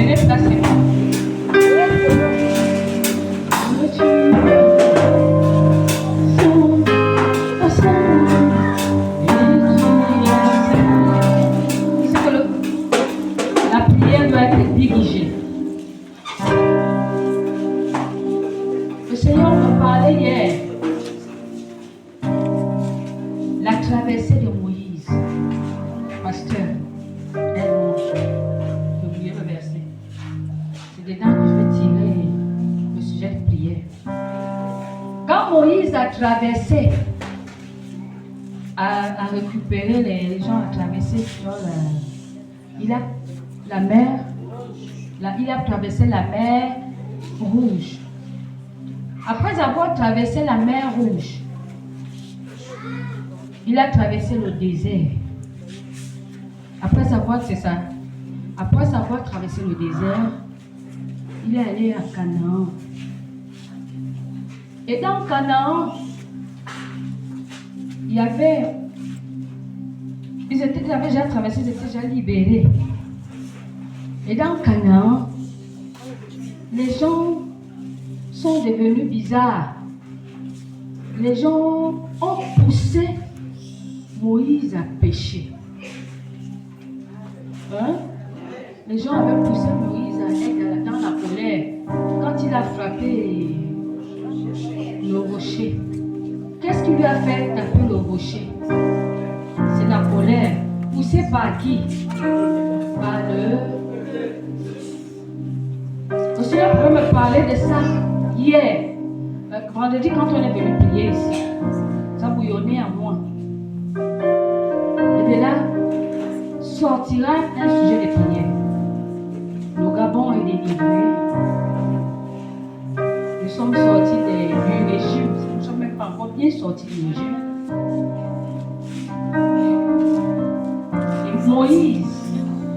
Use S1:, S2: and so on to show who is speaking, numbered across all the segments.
S1: Prenez place, c'est bon. La prière doit être dirigée. Le Seigneur me parlait hier. La traversée de Moïse. Pasteur, j'ai oublié le verset. C'est dedans que je vais tirer le sujet de prière. Quand Moïse a traversé, a récupéré les gens, a traversé il a la mer, il a traversé la mer Rouge. Après avoir traversé la mer Rouge, il a traversé le désert. Après avoir traversé le désert, il est allé à Canaan. Et dans Canaan, ils avaient déjà traversé, ils étaient déjà libérés. Et dans Canaan, les gens sont devenus bizarres. Les gens ont poussé Moïse à pécher. Les gens avaient poussé Moïse à être dans la colère quand il a frappé le rocher. Qu'est-ce qu'il lui a fait taper le rocher? C'est la colère. Poussée par qui? Par le Seigneur pouvait me parler de ça hier. Vendredi, quand on est venu prier ici, ça bouillonnait à moi. Et de là, sortira un sujet de prière. Le Gabon est délivré. Nous sommes sortis du régime. Nous ne sommes même pas encore bien sortis du régime. Et Moïse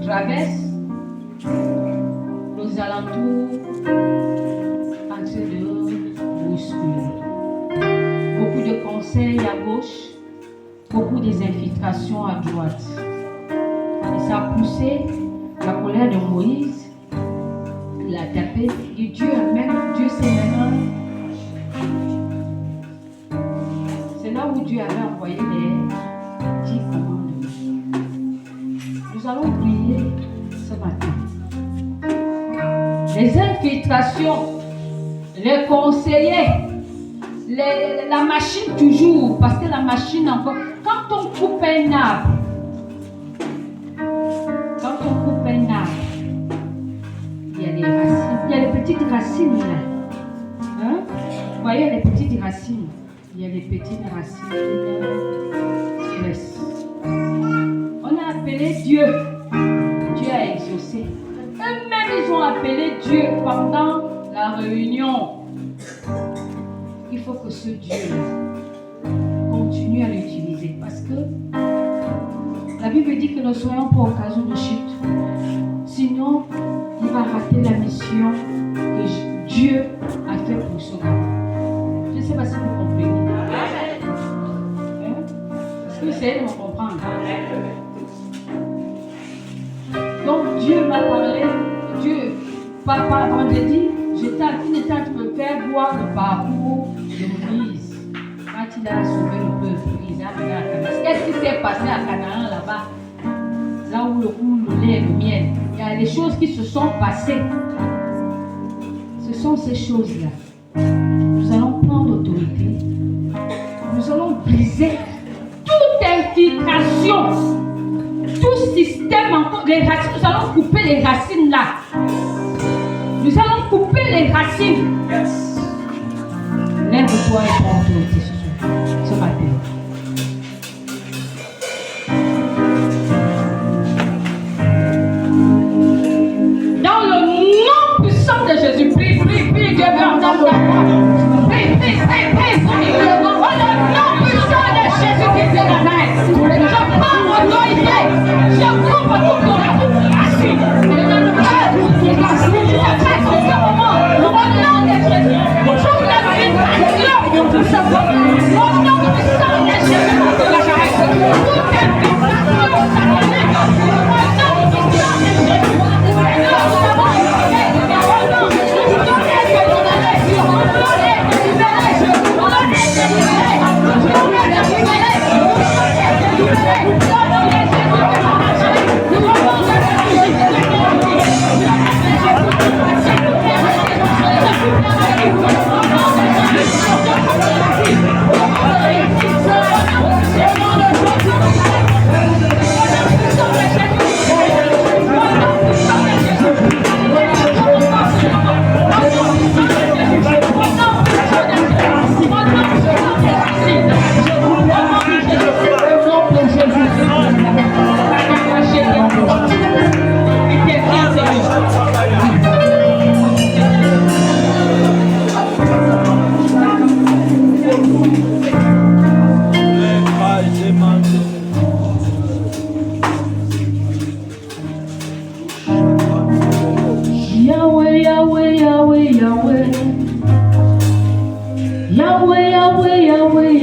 S1: traverse nos alentours en train de bousculer. Beaucoup de conseils à gauche, beaucoup des infiltrations à droite. Et ça a poussé la colère de Moïse. Il a tapé. Et Dieu sait maintenant. C'est là où Dieu avait envoyé les 10 commandements. Nous allons prier ce matin. Les infiltrations, les conseillers, la machine toujours, parce que la machine encore, quand on coupe un arbre, il y a des racines, il y a les petites racines là. Vous voyez les petites racines, il y a les petites racines qui restent. On a appelé Dieu, Dieu a exaucé. Eux-mêmes ils ont appelé Dieu pendant la réunion. Il faut que ce Dieu continue à l'utiliser parce que la Bible dit que ne soyons pas occasion de chute. Sinon, il va rater la mission que Dieu a fait pour ce gars. Je ne sais pas si vous comprenez. Est-ce que vous essayez de me comprendre? Donc Dieu m'a parlé. Dieu, papa, vendredi, il était en train de me faire voir le parcours de Moïse. Quand il a sauvé le peuple, ils ont amené à Canaan. Qu'est-ce qui s'est passé à Canaan là-bas? Là où le lait et le miel. Il y a des choses qui se sont passées. Ce sont ces choses-là. Nous allons prendre autorité. Nous allons briser toute infiltration, tout système encore. Les racines, nous allons couper les racines là. Nous allons couper les racines. Yes. Lève-toi et prends autorité ce matin. Dans le nom puissant de Jésus, prie, Dieu veut entendre ta voix. Prie. Dans le nom puissant de Jésus-Christ de Nazareth, je prends autorité. Je coupe toute racine.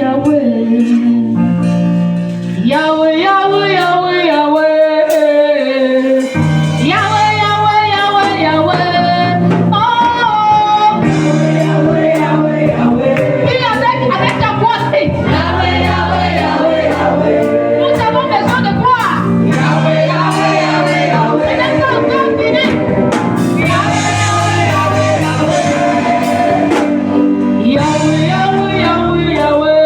S1: Yahweh, Yahweh, Yahweh, Yahweh. Yahweh, Yahweh, Yahweh, Yahweh. Oh, Yahweh, Yahweh, Yahweh. Puis avec ta voix, Yahweh, Yahweh, Yahweh, Yahweh. Nous avons besoin de toi. Yahweh, Yahweh, Yahweh, Yahweh. Et maintenant, encore fini. Yahweh, Yahweh, Yahweh, Yahweh. Yahweh, Yahweh, Yahweh, Yahweh.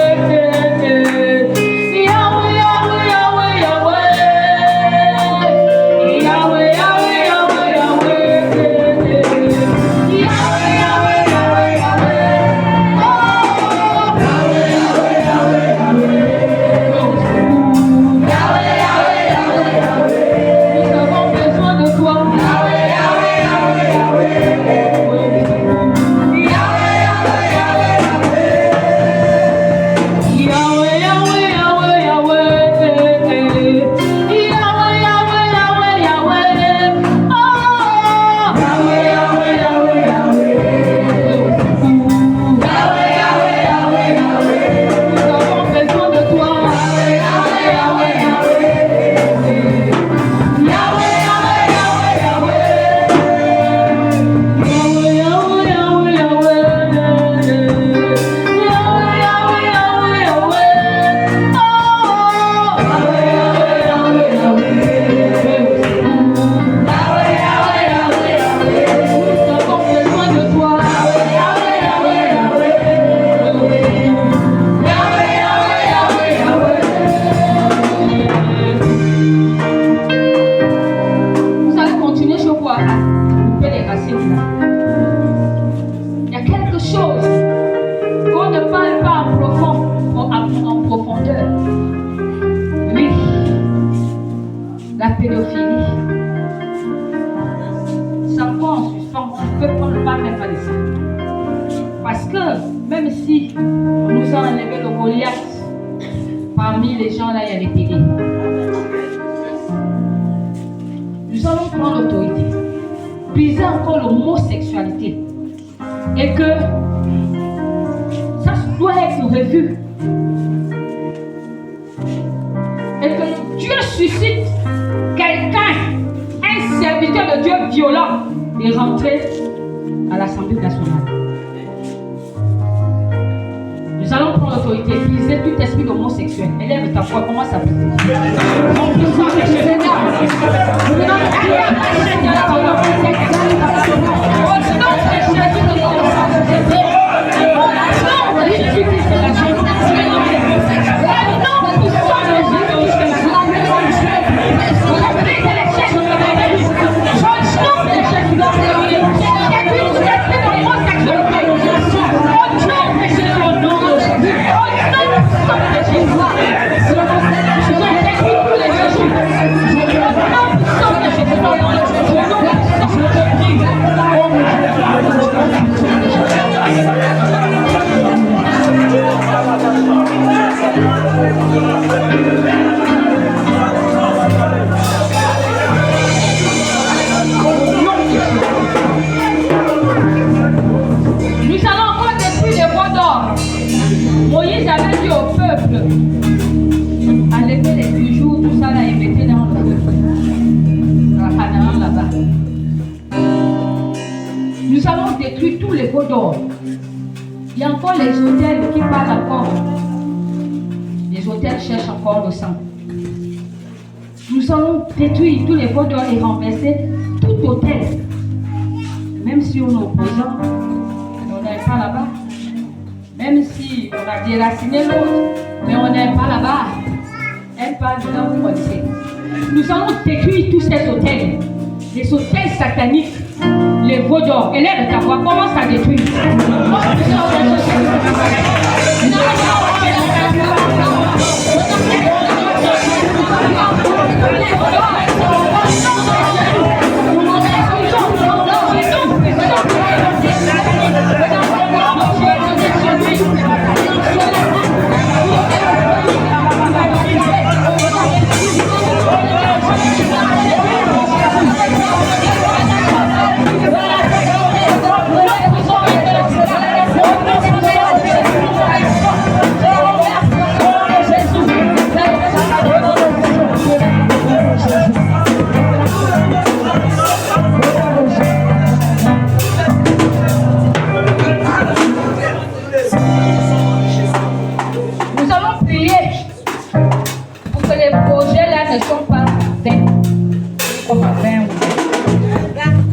S1: Et que ça doit être revu. Et que Dieu suscite quelqu'un, un serviteur de Dieu violent, et rentrer à l'Assemblée nationale. Nous allons prendre l'autorité, briser tout esprit d'homosexuel. Élève ta voix, comment ça peut? Il y a encore les hôtels qui parlent encore. Les hôtels cherchent encore le sang. Nous allons détruire tous les veaux d'or et renverser tout hôtel. Même si on est opposant, on n'est pas là-bas. Même si on a déraciné l'autre, mais on n'est pas là-bas. Elle parle de là où on sait. Nous allons détruire tous ces hôtels. Les hôtels sataniques. Les veaux d'or. Élève ta voix, commence à détruire.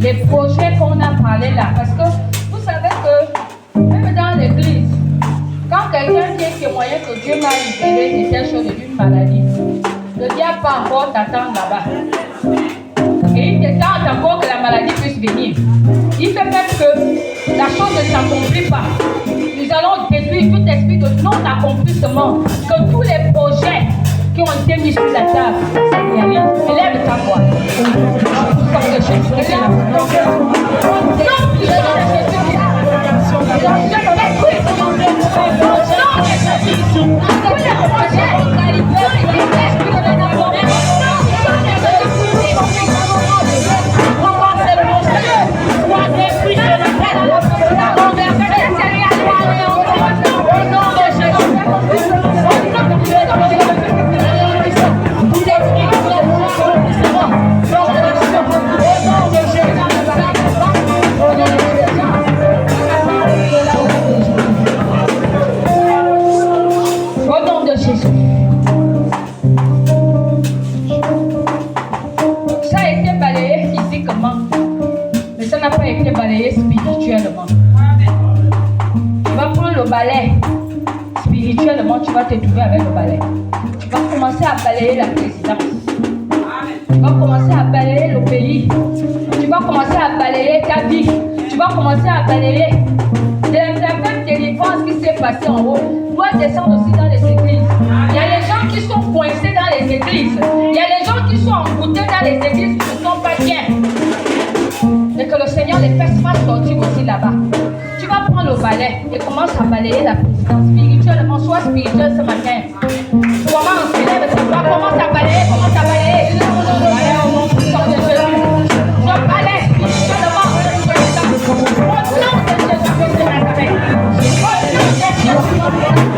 S1: les projets qu'on a parlé là. Parce que vous savez que même dans l'église, quand quelqu'un vient témoigner que Dieu m'a libéré de quelque chose, d'une maladie, le diable va encore t'attendre là-bas. Et il te tente encore que la maladie puisse venir. Il fait même que la chose ne s'accomplit pas. Nous allons détruire tout esprit de non-accomplissement. Que tous les projets qui ont été mis sur la table, élève ta voix. Spirituellement, tu vas te trouver avec le balai. Tu vas commencer à balayer la présidence. Tu vas commencer à balayer le pays. Tu vas commencer à balayer ta vie. Tu vas commencer à balayer la même délivrance qui s'est passée en haut. Doit descendre aussi dans les églises. Il y a les gens qui sont coincés dans les églises. Il y a les gens qui sont emboutés dans les églises qui ne sont pas bien. Et que le Seigneur les fasse sortir aussi là-bas. Tu vas prendre le balai et commence à balayer la présidence spirituellement. Sois spirituel ce matin. Commence, élève ta voix, commence à balayer, commence à balayer. Allez, au nom puissant de Jésus. Je balaye spirituellement. Au nom de Jésus-Christ de Nazareth. Au nom de Jésus.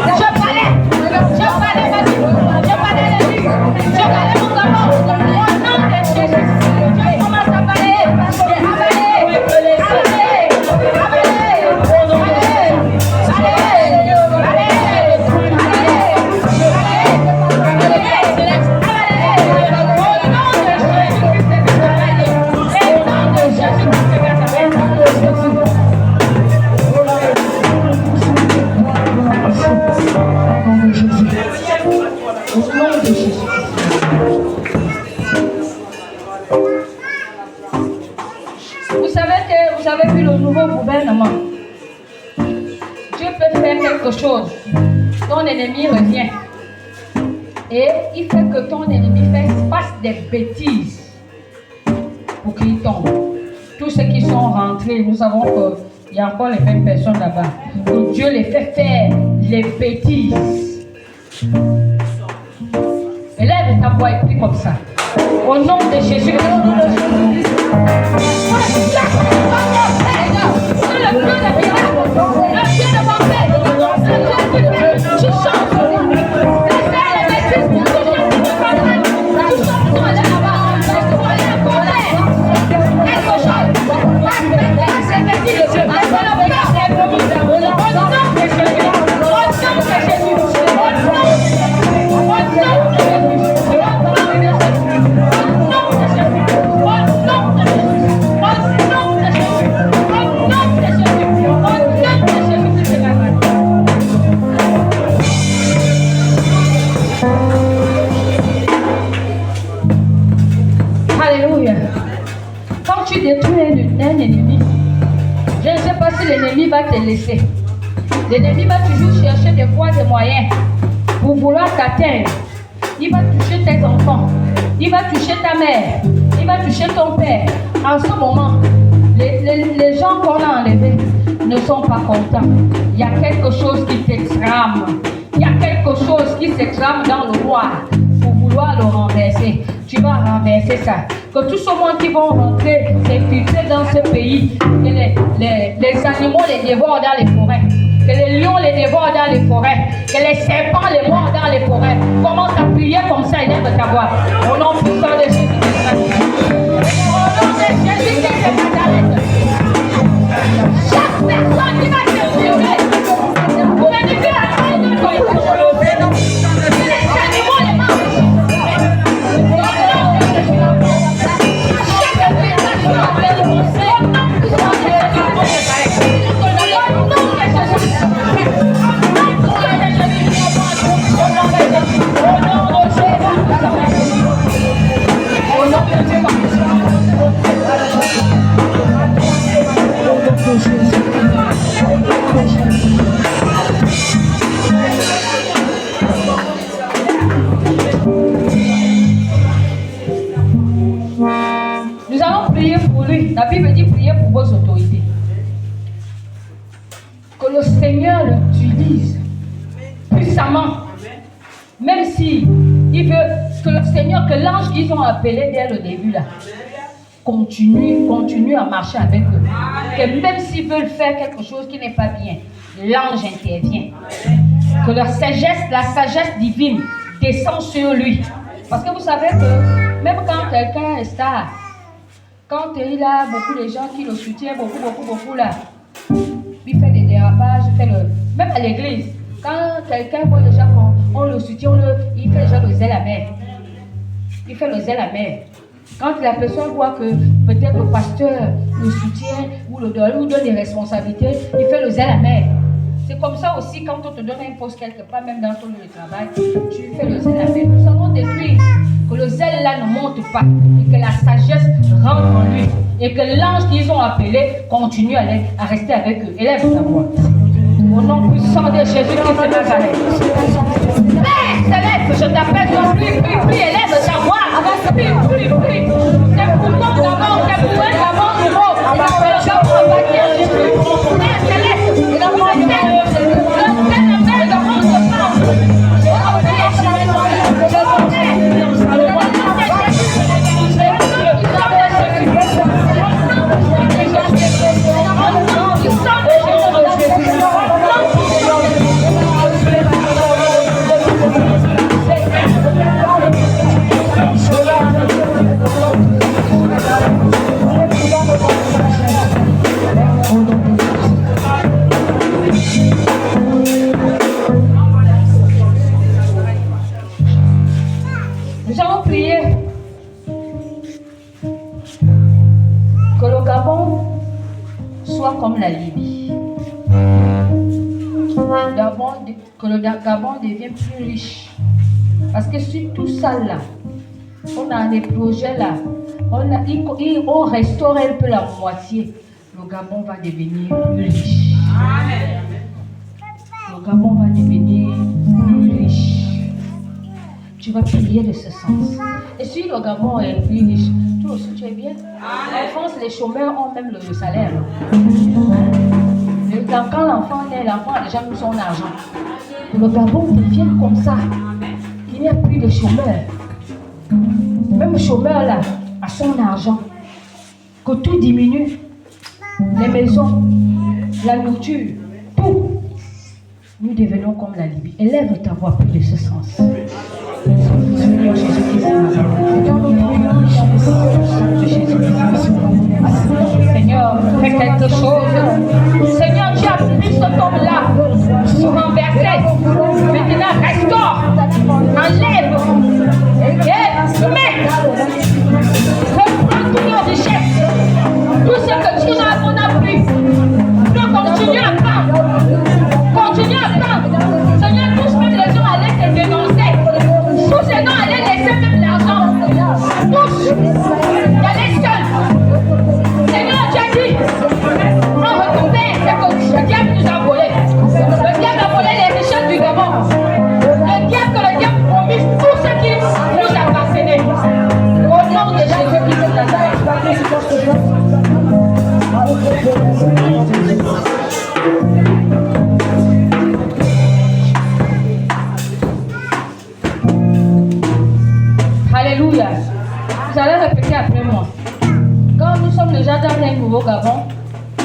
S1: Je balaye ma vie. Je balaye l'église. Je balaye mon gamin. Au nom de Jésus. Je commence à balayer. À balayer. Vous avez vu le nouveau gouvernement. Dieu peut faire quelque chose. Ton ennemi revient. Et il fait que ton ennemi fasse des bêtises pour qu'il tombe. Tous ceux qui sont rentrés, nous savons qu'il y a encore les mêmes personnes là-bas. Donc Dieu les fait faire les bêtises. Élève ta voix et prie comme ça. Au nom de Jésus. L'ennemi va te laisser. L'ennemi va toujours chercher des voies, des moyens pour vouloir t'atteindre. Il va toucher tes enfants. Il va toucher ta mère. Il va toucher ton père. En ce moment, les gens qu'on a enlevés ne sont pas contents. Il y a quelque chose qui t'extrame. Il y a quelque chose qui s'extrame dans le noir pour vouloir le renverser. Tu vas renverser ça. Que tous ceux qui vont rentrer, s'infiltrer dans ce pays, que les animaux les dévorent dans les forêts, que les lions les dévorent dans les forêts, que les serpents les mordent dans les forêts. Commence à prier comme ça et lève ta voix. Au nom puissant de Jésus de Nazareth. Au nom de Jésus de Nazareth. Chaque personne qui va se lever, vous venez faire la main de notre les animaux les mangent. Chaque personne prier pour vos autorités. Que le Seigneur l'utilise puissamment. Même si il veut que le Seigneur, que l'ange qu'ils ont appelé dès le début là, continue à marcher avec eux. Que même s'ils veulent faire quelque chose qui n'est pas bien, l'ange intervient. Que la sagesse divine descend sur lui. Parce que vous savez que même quand quelqu'un est star, quand il a beaucoup de gens qui le soutiennent, beaucoup là, il fait des dérapages, même à l'église, quand quelqu'un voit déjà qu'on le soutient, il fait déjà le zèle amer. Il fait le zèle amer. Quand la personne voit que peut-être le pasteur le soutient ou lui donne des responsabilités, il fait le zèle amer. C'est comme ça aussi quand on te donne un poste quelque part, même dans ton lieu de travail, tu fais le zèle amer. Nous savons détruire que le zèle là ne monte pas et que la sagesse rentre en lui et que l'ange qu'ils ont appelé continue à rester avec eux. Élève ta voix. Au nom puissant de Jésus-Christ de Nazareth. Père céleste, je t'appelle, prie, élève ta voix. Prie. C'est pour ton d'abord, c'est pour un d'abord du mot. Père céleste, la voix de comme la Libye. Que le Gabon devienne plus riche. Parce que sur tout ça là, on a des projets là, on restaure un peu la moitié. Le Gabon va devenir plus riche. Le Gabon va devenir plus riche. Tu vas prier de ce sens. Et si le Gabon est plus riche, toi aussi tu es bien. En France, les chômeurs ont même le salaire. Quand l'enfant naît, l'enfant a déjà mis son argent. Le Gabon devienne comme ça. Il n'y a plus de chômeurs. Même le chômeur là a son argent. Que tout diminue. Les maisons, la nourriture, tout. Nous devenons comme la Libye. Élève ta voix plus de ce sens. Seigneur Jésus-Christ, Seigneur, fais quelque chose. Seigneur, tu as pris cet homme-là pour renverser. Maintenant, restaure, enlève, mets, reprends toutes nos richesses. Tout ce que tu as pris, nous continuons à prendre. Continue à prendre. Seigneur, tous même les gens allaient te dénoncer. Tous ces gens allaient laisser même l'argent. Tous. Il y a les seuls. Seigneur, tu as dit, on récupère ce que le diable nous a volé. Le diable a volé les richesses du Gabon. Le diable promis tout ce qui nous appartenait. Au nom de Jésus-Christ de Nazareth. Alléluia. Vous allez répéter après moi. Quand nous sommes déjà dans un nouveau Gabon,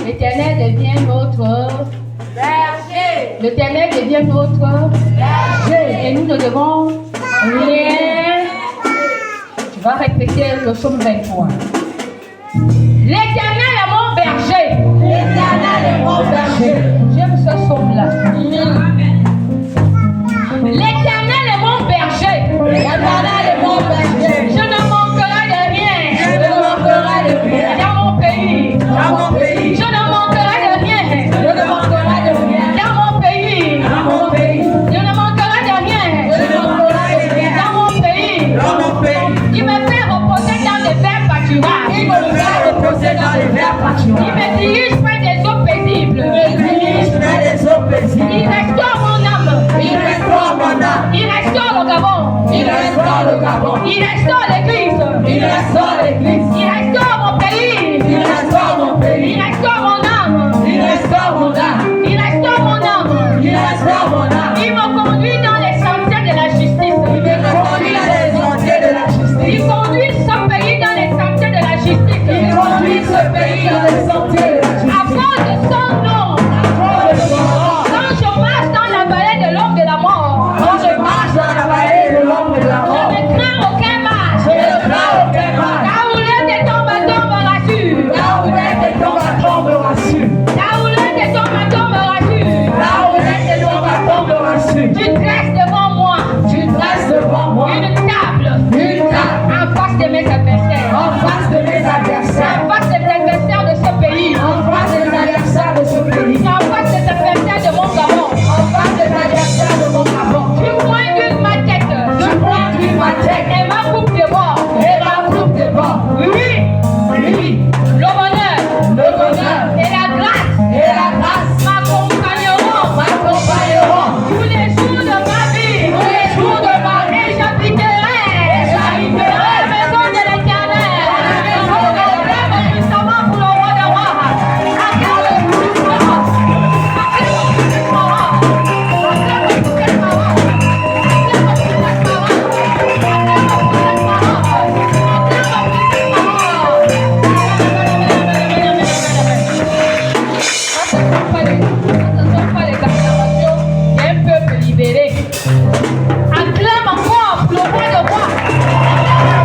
S1: l'Éternel devient notre berger. L'Éternel devient notre berger. Et nous ne devons rien. Tu vas répéter le psaume 23. L'Éternel est mon berger. L'Éternel est mon berger. J'aime ce psaume-là. L'Éternel est mon berger. L'Éternel est mon berger. Je ne manquerai de rien. Je ne manquerai de rien. Dans mon pays. Dans mon pays. Je ne manquerai de rien. Je ne manquerai de rien. Dans mon pays. Dans mon pays. Je ne manquerai de rien. Je ne manquerai de rien. Dans mon pays. Dans mon pays. Il me fait reposer dans les verts pâturages. Il me fait reposer dans les verts pâturages. Il me dirige près des eaux paisibles. Il me dirige près des eaux paisibles. Il restaure mon âme. Il restaure mon âme. Il restaure le Gabon. Il restaure le Gabon. Il restaure l'église. Il restaure l'église. Il restaure mon pays. Il restaure mon pays.
S2: pays de la santé et de la justice.
S1: À cause de son nom. Quand je marche dans la vallée de l'ombre de la mort.
S2: Quand je marche dans la vallée de l'ombre de la
S1: Je
S2: mort,
S1: ne crains aucun mal.
S2: je ne crains aucun mal.
S1: Là où l'un des tombes me rassure.
S2: Là où est que ton bâton me rassure.
S1: Là où l'un des tombes me rassure.
S2: Là où est que ton bâton me rassure.
S1: Tu dresses devant moi
S2: Tu dresses devant moi
S1: une table en face de mes adversaires.
S2: en face de mes adversaires.
S1: En face des adversaires de ce pays.
S2: En face des adversaires de ce pays.
S1: En face des adversaires de mon Gabon.
S2: En face des adversaires de mon Gabon.
S1: Tu pointes ma tête.
S2: Je pointe ma tête
S1: Et ma coupe de bord.
S2: et ma coupe de bord.
S1: Oui.
S2: Oui,
S1: Le bonheur.
S2: le bonheur
S1: Et la grâce.
S2: et la grâce
S1: M'accompagneront.
S2: m'accompagneront
S1: Tous les jours de ma vie.
S2: tous les jours de ma vie.
S1: Et j'habiterai.
S2: J'habiterai
S1: Dans la maison de l'Éternel. Acclame puissamment pour le roi des rois. Acclame puissamment. Acclame puissamment. Acclame puissamment. Un peuple libéré. Acclame encore pour le roi de roi.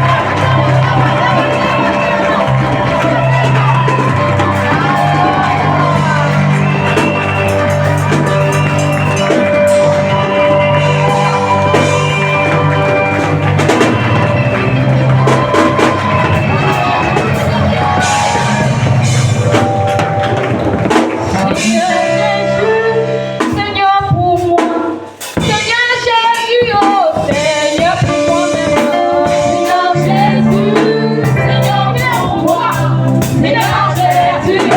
S1: Seigneur Jésus, Seigneur pour moi. Seigneur Jésus, oh Seigneur pour moi. Seigneur Jésus, Seigneur pour moi. Seigneur Jésus,